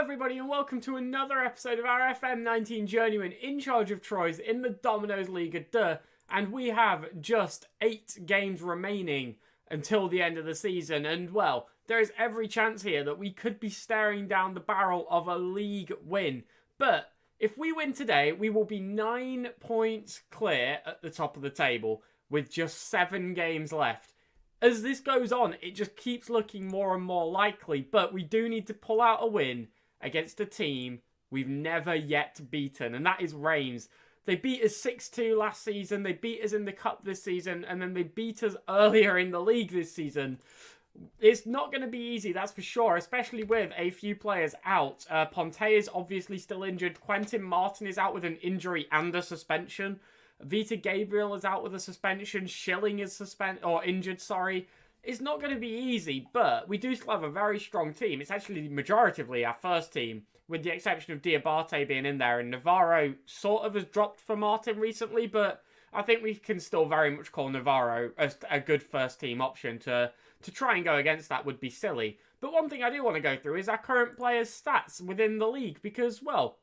everybody, and welcome to another episode of our FM19 Journeyman in charge of Troyes in the Domino's Liga 2. And we have just 8 games remaining until the end of the season. And, well, there is every chance here that we could be staring down the barrel of a league win. But if we win today, we will be 9 points clear at the top of the table with just 7 games left. As this goes on, it just keeps looking more and more likely, but we do need to pull out a win against a team we've never yet beaten, and that is Reims. They beat us 6-2 last season, they beat us in the Cup this season, and then they beat us earlier in the league this season. It's not going to be easy, that's for sure, especially with a few players out. Ponte is obviously still injured, Quentin Martin is out with an injury and a suspension. Vita Gabriel is out with a suspension. Schilling is injured. It's not going to be easy, but we do still have a very strong team. It's actually majoritively our first team, with the exception of Diabate being in there. And Navarro sort of has dropped for Martin recently, but I think we can still very much call Navarro as a good first team option. To try and go against that would be silly. But one thing I do want to go through is our current players' stats within the league, because, well,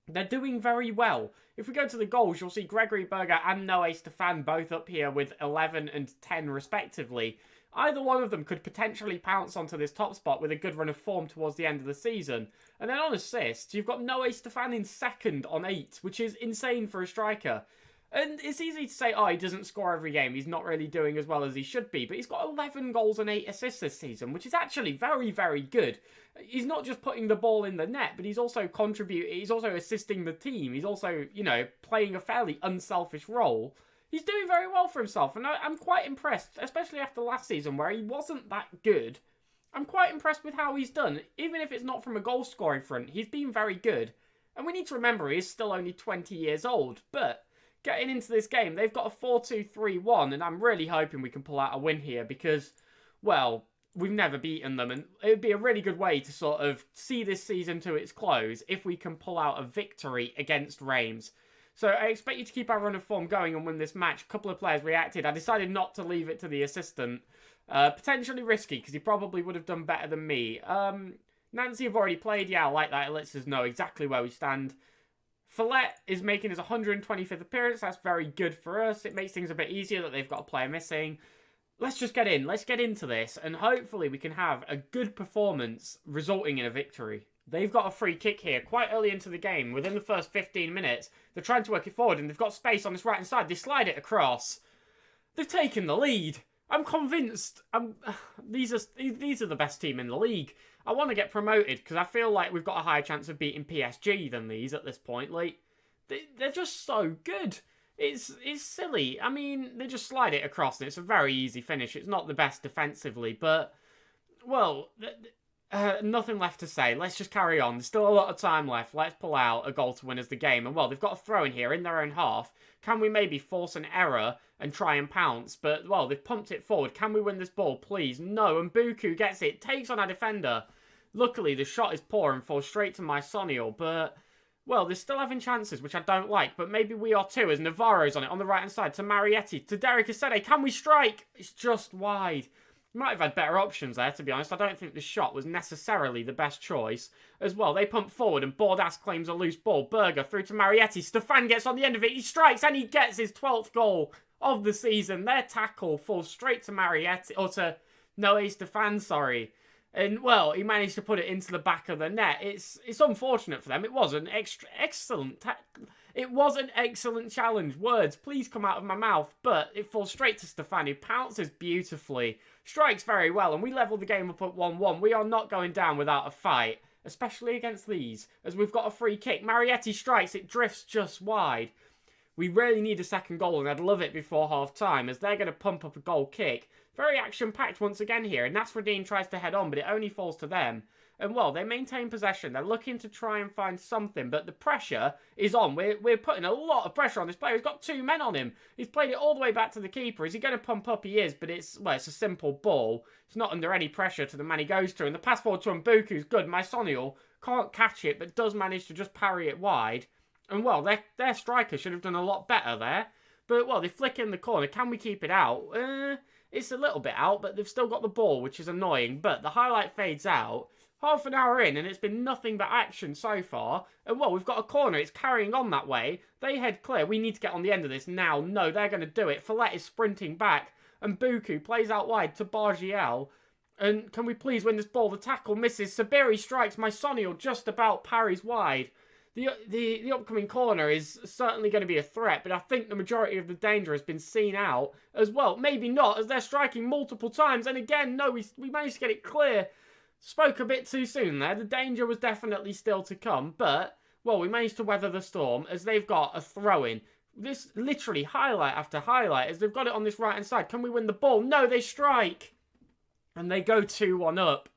they're doing very well. If we go to the goals, you'll see Gregory Berger and Noé Stefan both up here with 11 and 10 respectively. Either one of them could potentially pounce onto this top spot with a good run of form towards the end of the season. And then on assists, you've got Noé Stefan in second on 8, which is insane for a striker. And it's easy to say, oh, he doesn't score every game, he's not really doing as well as he should be, but he's got 11 goals and 8 assists this season, which is actually very, very good. He's not just putting the ball in the net, but he's also contributing, he's also assisting the team, he's also, playing a fairly unselfish role. He's doing very well for himself, and I'm quite impressed, especially after last season where he wasn't that good. I'm quite impressed with how he's done, even if it's not from a goal-scoring front, he's been very good. And we need to remember he is still only 20 years old, but getting into this game, they've got a 4-2-3-1, and I'm really hoping we can pull out a win here because, well, we've never beaten them, and it would be a really good way to sort of see this season to its close if we can pull out a victory against Reims. So I expect you to keep our run of form going and win this match. A couple of players reacted. I decided not to leave it to the assistant. Potentially risky, because he probably would have done better than me. Nancy have already played. Yeah, I like that. It lets us know exactly where we stand. Follett is making his 125th appearance. That's very good for us. It makes things a bit easier that they've got a player missing. Let's just get in. Let's get into this. And hopefully we can have a good performance resulting in a victory. They've got a free kick here quite early into the game. Within the first 15 minutes, they're trying to work it forward and they've got space on this right-hand side. They slide it across. They've taken the lead. I'm convinced. These are the best team in the league. I want to get promoted because I feel like we've got a higher chance of beating PSG than these at this point. Like, they're just so good. It's silly. I mean, they just slide it across and it's a very easy finish. It's not the best defensively, but, well, nothing left to say. Let's just carry on. There's still a lot of time left. Let's pull out a goal to win us the game. And, well, they've got a throw in here in their own half. Can we maybe force an error and try and pounce? But, well, they've pumped it forward. Can we win this ball, please? No. And Buku gets it. Takes on our defender. Luckily, the shot is poor and falls straight to my Sonio. But, well, they're still having chances, which I don't like. But maybe we are too, as Navarro's on it on the right-hand side. To Marietti. To Derek Asede. Can we strike? It's just wide. Might have had better options there, to be honest. I don't think the shot was necessarily the best choice. As well, they pump forward and Bordas claims a loose ball. Berger through to Marietti. Stefan gets on the end of it. He strikes and he gets his 12th goal of the season. Their tackle falls straight to Marietti, or to Noé Stefan, sorry. And, well, he managed to put it into the back of the net. It's unfortunate for them. It was an excellent challenge. Words, please come out of my mouth. But it falls straight to Stefan, who pounces beautifully, strikes very well, and we level the game up at 1-1. We are not going down without a fight, especially against these, as we've got a free kick. Marietti strikes, it drifts just wide. We really need a second goal, and I'd love it before half-time, as they're going to pump up a goal kick. Very action-packed once again here, and Nasruddin tries to head on, but it only falls to them. And, well, they maintain possession. They're looking to try and find something, but the pressure is on. We're putting a lot of pressure on this player. He's got 2 men on him. He's played it all the way back to the keeper. Is he going to pump up? He is, but it's a simple ball. It's not under any pressure to the man he goes to. And the pass forward to Mbuku's good. Mysonial can't catch it, but does manage to just parry it wide. And, well, their striker should have done a lot better there. But, well, they flick in the corner. Can we keep it out? It's a little bit out, but they've still got the ball, which is annoying. But the highlight fades out. Half an hour in, and it's been nothing but action so far. And, well, we've got a corner. It's carrying on that way. They head clear. We need to get on the end of this now. No, they're going to do it. Follett is sprinting back, and Buku plays out wide to Bargiel. And can we please win this ball? The tackle misses. Sabiri strikes. Mysonial just about parries wide. The upcoming corner is certainly going to be a threat, but I think the majority of the danger has been seen out as well. Maybe not, as they're striking multiple times. And again, no, we managed to get it clear. Spoke a bit too soon there. The danger was definitely still to come, but, well, we managed to weather the storm as they've got a throw-in. This literally highlight after highlight as they've got it on this right-hand side. Can we win the ball? No, they strike. And they go 2-1 up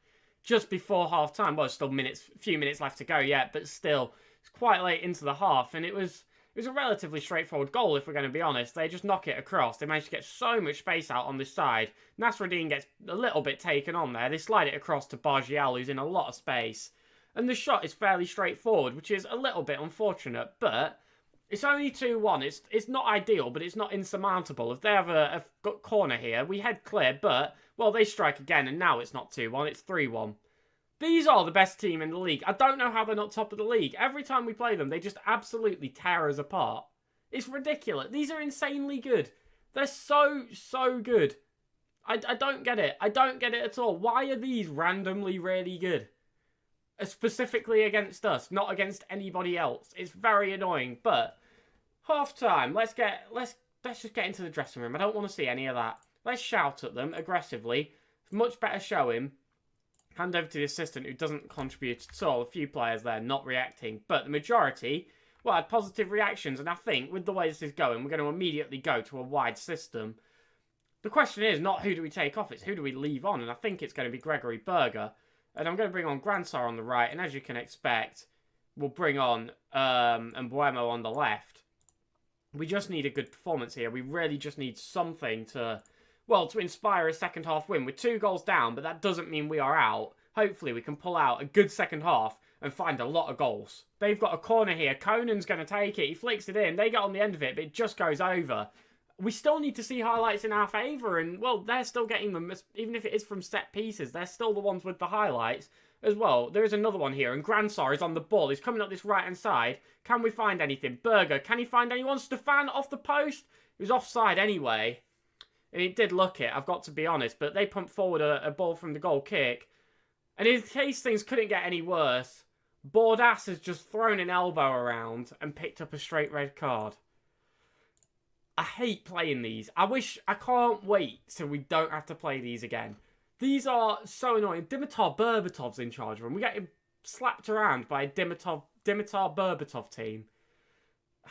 just before half-time. Well, still a few minutes left to go yet, but still, it's quite late into the half, and it was a relatively straightforward goal, if we're going to be honest. They just knock it across. They managed to get so much space out on this side. Nasruddin gets a little bit taken on there. They slide it across to Bargiel, who's in a lot of space. And the shot is fairly straightforward, which is a little bit unfortunate, but it's only 2-1. It's not ideal, but it's not insurmountable. If they have a corner here, we head clear, but, well, they strike again, and now it's not 2-1, it's 3-1. These are the best team in the league. I don't know how they're not top of the league. Every time we play them, they just absolutely tear us apart. It's ridiculous. These are insanely good. They're so, so good. I don't get it. I don't get it at all. Why are these randomly really good? Specifically against us, not against anybody else. It's very annoying, but half time. Let's just get into the dressing room. I don't want to see any of that. Let's shout at them aggressively. Much better showing. Hand over to the assistant who doesn't contribute at all. A few players there not reacting, but the majority, well, had positive reactions. And I think with the way this is going, we're going to immediately go to a wide system. The question is not who do we take off, it's who do we leave on. And I think it's going to be Gregory Berger. And I'm going to bring on Gransar on the right. And as you can expect, we'll bring on Mbuemo on the left. We just need a good performance here. We really just need something to inspire a second half win. We're 2 goals down, but that doesn't mean we are out. Hopefully we can pull out a good second half and find a lot of goals. They've got a corner here. Conan's going to take it. He flicks it in. They get on the end of it, but it just goes over. We still need to see highlights in our favour, and, well, they're still getting them. Even if it is from set pieces, they're still the ones with the highlights as well. There is another one here, and Gransar is on the ball. He's coming up this right-hand side. Can we find anything? Berger, can he find anyone? Stefan off the post? He was offside anyway. And it did look it, I've got to be honest. But they pumped forward a ball from the goal kick. And in case things couldn't get any worse, Bordas has just thrown an elbow around and picked up a straight red card. I hate playing these. I can't wait till we don't have to play these again. These are so annoying. Dimitar Berbatov's in charge of them. We get him slapped around by a Dimitar Berbatov team.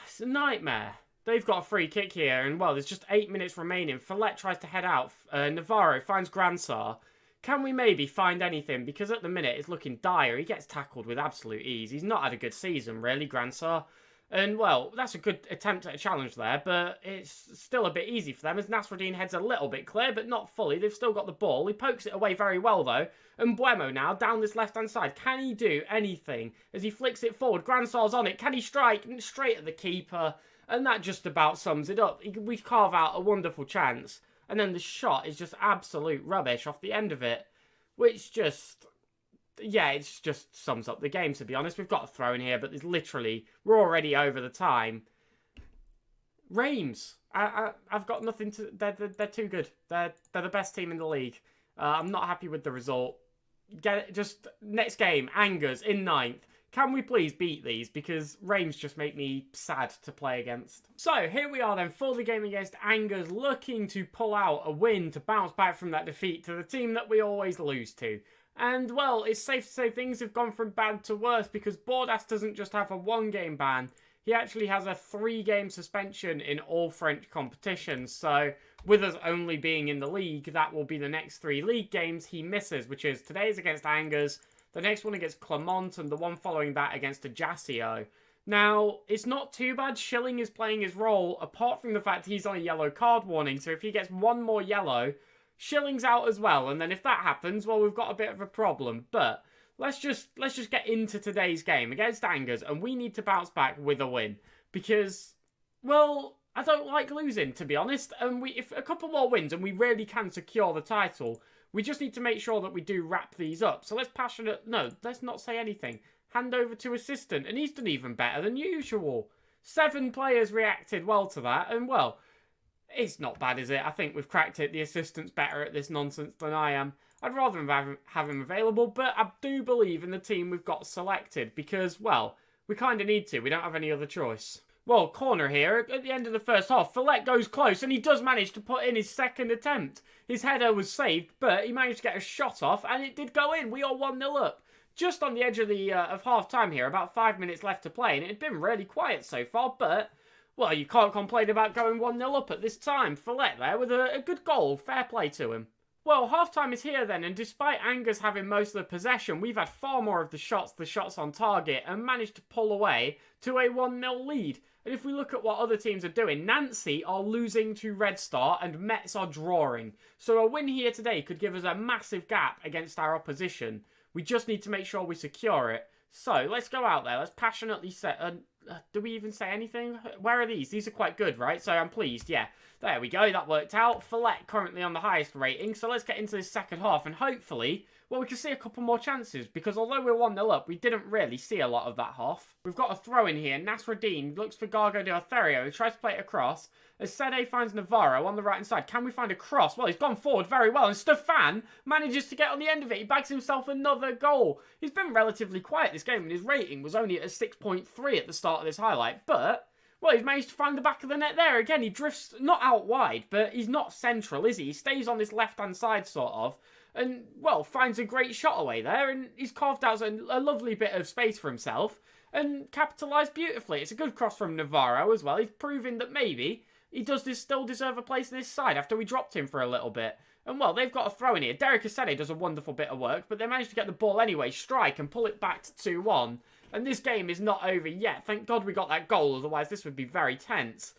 It's a nightmare. They've got a free kick here, and, well, there's just 8 minutes remaining. Follett tries to head out. Navarro finds Gransar. Can we maybe find anything? Because at the minute, it's looking dire. He gets tackled with absolute ease. He's not had a good season, really, Gransar. And, well, that's a good attempt at a challenge there, but it's still a bit easy for them as Nasruddin heads a little bit clear, but not fully. They've still got the ball. He pokes it away very well, though. And Mbuemo now down this left-hand side. Can he do anything as he flicks it forward? Gransar's on it. Can he strike? Straight at the keeper. And that just about sums it up. We carve out a wonderful chance. And then the shot is just absolute rubbish off the end of it. Which just... yeah, it just sums up the game, to be honest. We've got a throw in here, but there's literally... we're already over the time. Reims. I've got nothing to... They're too good. They're the best team in the league. I'm not happy with the result. Next game, Angers in 9th. Can we please beat these? Because Reims just make me sad to play against. So, here we are then for the game against Angers, looking to pull out a win to bounce back from that defeat to the team that we always lose to. And, well, it's safe to say things have gone from bad to worse because Bordas doesn't just have a 1-game ban. He actually has a 3-game suspension in all French competitions. So, with us only being in the league, that will be the next 3 league games he misses, which is today's against Angers, the next one against Clermont, and the one following that against Ajaccio. Now, it's not too bad. Schilling is playing his role, apart from the fact he's on a yellow card warning. So if he gets 1 more yellow, Schilling's out as well. And then if that happens, well, we've got a bit of a problem. But let's just get into today's game against Angers, and we need to bounce back with a win. Because, well, I don't like losing, to be honest. And if a couple more wins and we really can secure the title, We just need to make sure that we do wrap these up. So let's let's not say anything. Hand over to assistant, and he's done even better than usual. 7 players reacted well to that, and well, it's not bad, is it? I think we've cracked it. The assistant's better at this nonsense than I am. I'd rather have him available, but I do believe in the team we've got selected because, well, we kind of need to. We don't have any other choice. Well, corner here at the end of the first half. Follett goes close, and he does manage to put in his second attempt. His header was saved, but he managed to get a shot off, and it did go in. We are 1-0 up. Just on the edge of the of half-time here, about 5 minutes left to play, and it had been really quiet so far, but, well, you can't complain about going 1-0 up at this time. Follett there with a good goal. Fair play to him. Well, half-time is here then, and despite Angers having most of the possession, we've had far more of the shots on target, and managed to pull away to a 1-0 lead. And if we look at what other teams are doing, Nancy are losing to Red Star, and Metz are drawing. So a win here today could give us a massive gap against our opposition. We just need to make sure we secure it. So, let's go out there. Let's passionately say... do we even say anything? Where are these? These are quite good, right? So, I'm pleased. Yeah, there we go. That worked out. Follett currently on the highest rating. So, let's get into this second half. And hopefully, well, we can see a couple more chances. Because although we're 1-0 up, we didn't really see a lot of that half. We've got a throw in here. Nasruddin looks for Gargo de Artherio. He tries to play it across. As Sede finds Navarro on the right-hand side. Can we find a cross? Well, he's gone forward very well. And Stefan manages to get on the end of it. He bags himself another goal. He's been relatively quiet this game. And his rating was only at a 6.3 at the start of this highlight. But, well, he's managed to find the back of the net there. Again, he drifts not out wide. But he's not central, is he? He stays on this left-hand side, sort of. And, well, finds a great shot away there. And he's carved out a lovely bit of space for himself. And capitalised beautifully. It's a good cross from Navarro as well. He's proving that maybe... he does still deserve a place in this side after we dropped him for a little bit. And, well, they've got a throw in here. Derek Asede does a wonderful bit of work, but they managed to get the ball anyway, strike, and pull it back to 2-1. And this game is not over yet. Thank God we got that goal, otherwise this would be very tense.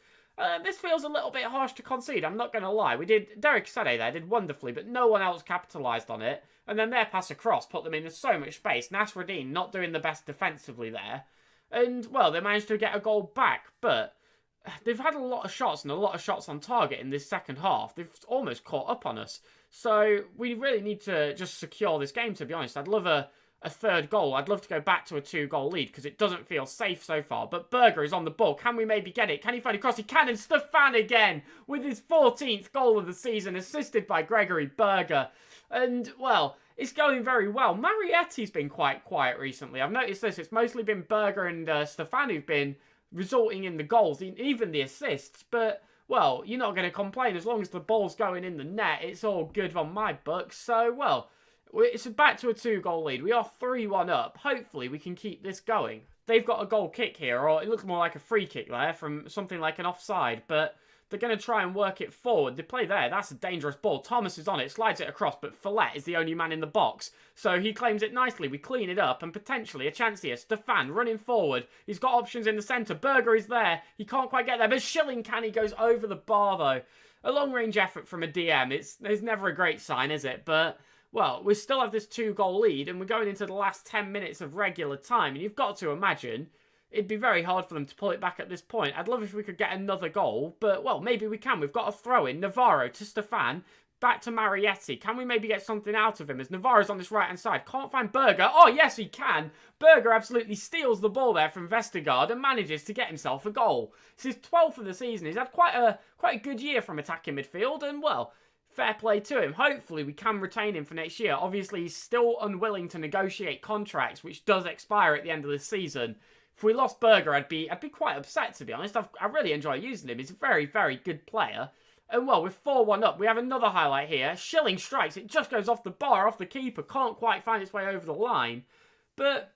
This feels a little bit harsh to concede, I'm not going to lie. Derek Asede there did wonderfully, but no one else capitalised on it. And then their pass across put them in so much space. Nasruddin not doing the best defensively there. And, well, they managed to get a goal back, but... they've had a lot of shots and a lot of shots on target in this second half. They've almost caught up on us. So we really need to just secure this game, to be honest. I'd love a third goal. I'd love to go back to a 2-goal lead because it doesn't feel safe so far. But Berger is on the ball. Can we maybe get it? Can he find a cross? He can. And Stefan again with his 14th goal of the season, assisted by Gregory Berger. And, well, it's going very well. Marietti's been quite quiet recently. I've noticed this. It's mostly been Berger and Stefan who've been... resulting in the goals, even the assists, but, well, you're not going to complain as long as the ball's going in the net. It's all good on my books, so, well, it's back to a 2-goal lead. We are 3-1 up. Hopefully we can keep this going. They've got a goal kick here, or it looks more like a free kick there from something like an offside, but they're going to try and work it forward. They play there. That's a dangerous ball. Thomas is on it, slides it across, but Follett is the only man in the box. So he claims it nicely. We clean it up, and potentially a chance here. Stefan running forward. He's got options in the centre. Berger is there. He can't quite get there, but Schilling can. He goes over the bar, though. A long-range effort from a DM. It's never a great sign, is it? But, well, we still have this 2-goal lead, and we're going into the last 10 minutes of regular time, and you've got to imagine... it'd be very hard for them to pull it back at this point. I'd love if we could get another goal, but, well, maybe we can. We've got a throw-in. Navarro to Stefan, back to Marietti. Can we maybe get something out of him as Navarro's on this right-hand side? Can't find Berger. Oh, yes, he can. Berger absolutely steals the ball there from Vestergaard and manages to get himself a goal. It's his 12th of the season. He's had quite a good year from attacking midfield, and, well... fair play to him. Hopefully we can retain him for next year. Obviously, he's still unwilling to negotiate contracts, which does expire at the end of this season. If we lost Berger, I'd be quite upset, to be honest. I really enjoy using him. He's a very, very good player. And, well, with 4-1 up, we have another highlight here. Schilling strikes. It just goes off the bar, off the keeper. Can't quite find its way over the line. But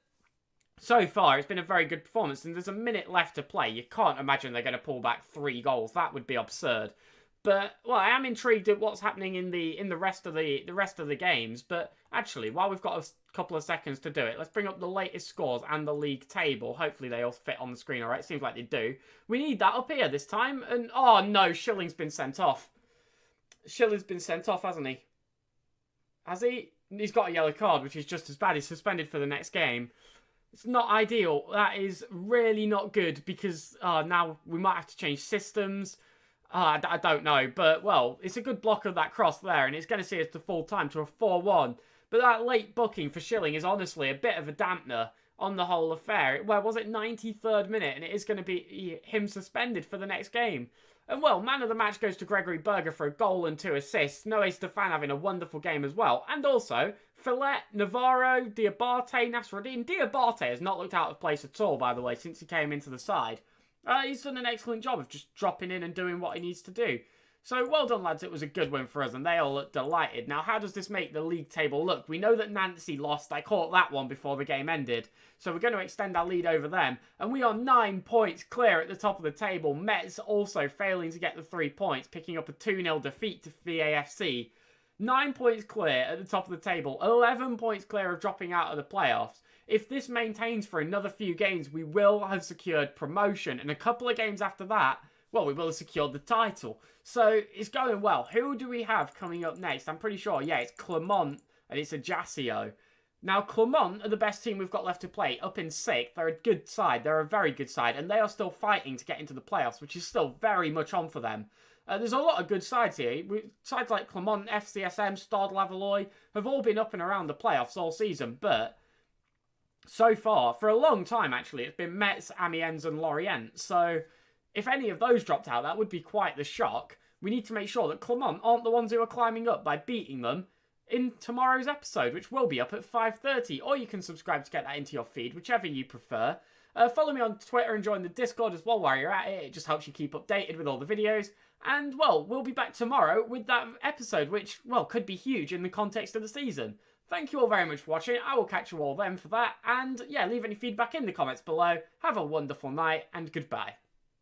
so far, it's been a very good performance. And there's a minute left to play. You can't imagine they're going to pull back 3 goals. That would be absurd. But, well, I am intrigued at what's happening in the rest of the games. But actually, while we've got a couple of seconds to do it, let's bring up the latest scores and the league table. Hopefully they all fit on the screen, all right? Seems like they do. We need that up here this time. And, oh, no, Schilling's been sent off. Schilling's been sent off, hasn't he? Has he? He's got a yellow card, which is just as bad. He's suspended for the next game. It's not ideal. That is really not good because now we might have to change systems. I don't know, but, well, it's a good block of that cross there, and it's going to see us to full time to a 4-1. But that late booking for Schilling is honestly a bit of a dampener on the whole affair. Where was it, 93rd minute, and it is going to be him suspended for the next game. And, well, man of the match goes to Gregory Berger for a goal and 2 assists. Noé Stefan having a wonderful game as well. And also, Fillet, Navarro, Diabate, Nasruddin. Diabate has not looked out of place at all, by the way, since he came into the side. He's done an excellent job of just dropping in and doing what he needs to do. So, well done, lads. It was a good win for us, and they all look delighted. Now, how does this make the league table look? We know that Nancy lost. I caught that one before the game ended. So, we're going to extend our lead over them. And we are 9 points clear at the top of the table. Metz also failing to get the 3 points, picking up a 2-0 defeat to VAFC. 9 points clear at the top of the table. 11 points clear of dropping out of the playoffs. If this maintains for another few games, we will have secured promotion. And a couple of games after that, well, we will have secured the title. So, it's going well. Who do we have coming up next? I'm pretty sure, yeah, it's Clermont and it's Ajaccio. Now, Clermont are the best team we've got left to play. Up in 6th, they're a good side. They're a very good side. And they are still fighting to get into the playoffs, which is still very much on for them. There's a lot of good sides here. Sides like Clermont, FCSM, Stade Lavallois have all been up and around the playoffs all season. But so far, for a long time actually, it's been Metz, Amiens and Lorient. So if any of those dropped out, that would be quite the shock. We need to make sure that Clermont aren't the ones who are climbing up by beating them in tomorrow's episode, which will be up at 5:30. Or you can subscribe to get that into your feed, whichever you prefer. Follow me on Twitter and join the Discord as well while you're at it. It just helps you keep updated with all the videos. And, well, we'll be back tomorrow with that episode, which, well, could be huge in the context of the season. Thank you all very much for watching. I will catch you all then for that. And, yeah, leave any feedback in the comments below. Have a wonderful night, and goodbye.